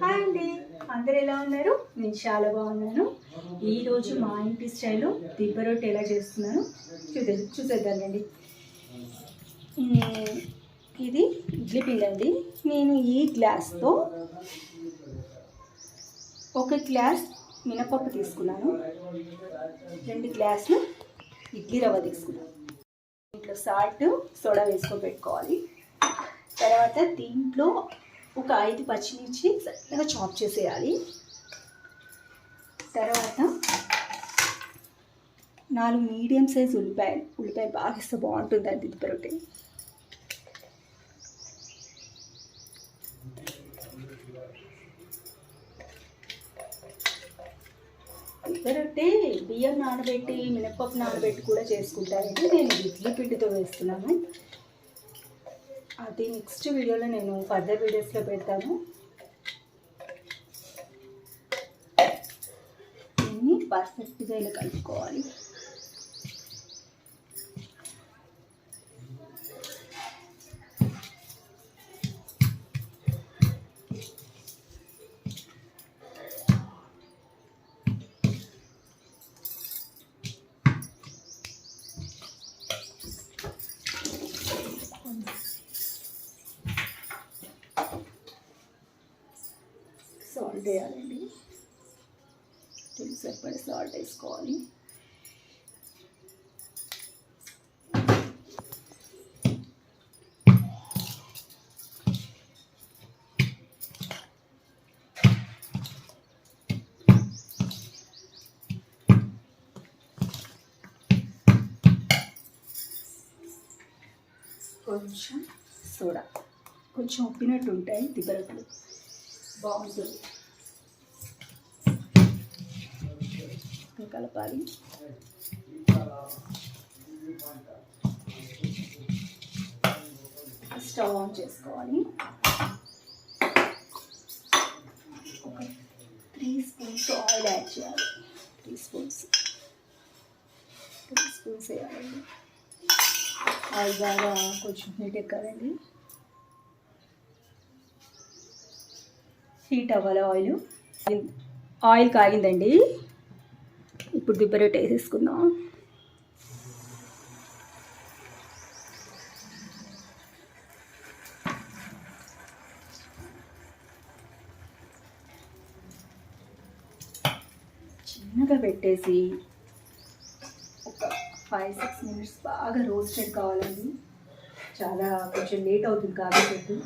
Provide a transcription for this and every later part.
Hi అండి, అందరు ఎలా ఉన్నారు? నేను చాలా బాగున్నాను. ఈరోజు మా ఇంటి స్టైల్లో దిబ్బ రొట్టె ఎలా చేస్తున్నాను చూసేద్దామండి. ఇది ఇడ్లీ పిండి అండి. నేను ఈ గ్లాస్తో 1 గ్లాస్ మినపప్పు తీసుకున్నాను, 2 గ్లాసులు ఇడ్లీ రవ్వ తీసుకున్నాను. దీంట్లో సాల్ట్ సోడా వేసుకొని పెట్టుకోవాలి. తర్వాత దీంట్లో ఒక 5 పచ్చిమిర్చి సన్నగా చాప్ చేసేయాలి. తర్వాత 4 మీడియం సైజ్ ఉల్లిపాయలు బాగా ఇస్తే బాగుంటుంది అది దిబ్బ రొట్టె. దిబ్బ రొట్టె బియ్యం నానబెట్టి మినపప్పు నానబెట్టి కూడా చేసుకుంటారండి. నేను ఇడ్లీ పిండితో వేస్తున్నాను. అది నెక్స్ట్ వీడియోలో నేను ఫర్దర్ వీడియోస్లో పెడతాను. దీన్ని పర్ఫెక్ట్గా ఇలా కలుపుకోవాలి. సాల్ట్ వేయాలండి, సరిపడే సాల్ట్ వేసుకోవాలి. కొంచెం సోడా, కొంచెం ఉప్పినట్టు ఉంటాయి దిబ్బ రొట్టెలు, బాగుంటుంది. కలపాలి. స్టవ్ ఆన్ చేసుకోవాలి. ఒక 3 స్పూన్స్ ఆయిల్ యాడ్ చేయాలి. 3 స్పూన్స్ వేయాలండి. ఆయిల్ బాగా కొంచెం హీట్ ఎక్కాలండి. హీట్ అవ్వాలి. ఆయిల్ కాగిందండి. ఇప్పుడు దిబ్బ రొట్టె వేసేసుకుందాం. చిన్నగా పెట్టేసి ఒక 5-6 మినిట్స్ బాగా రోస్టెడ్ కావాలండి. చాలా కొంచెం లేట్ అవుతుంది కాబట్టి.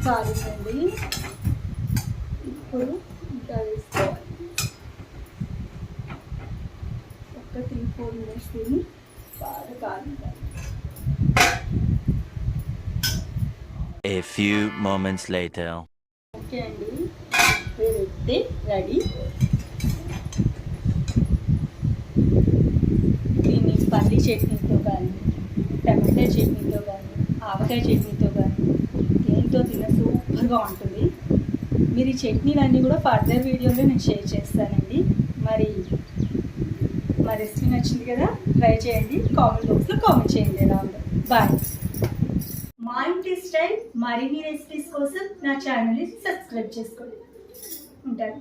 కాలిందండి. ఇప్పుడు ఇంకా వేసుకోవాలి. ఒక 3-4 మినిట్స్ తిని బాగా కాలిందాలి. A few moments later. Okay అండి, రొట్టె రెడీ. దీన్ని పల్లి చట్నీతో కానీ, టమాటా చట్నీతో కానీ, ఆవకాయ చట్నీతో కానీ దేనితో తిన్న సూపర్గా ఉంటుంది. మీరు ఈ చట్నీలన్నీ కూడా ఫర్దర్ వీడియోలో నేను షేర్ చేస్తానండి. మరి మా రెసిపీ నచ్చింది కదా, ట్రై చేయండి. కామెంట్ బాక్స్లో కామెంట్ చేయండి ఎలా ఉందో. బాయ్. మా ఇంటి స్టైల్ మరిన్ని రెసిపీస్ కోసం నా ఛానల్ని సబ్స్క్రైబ్ చేసుకోండి. ఉంటాను.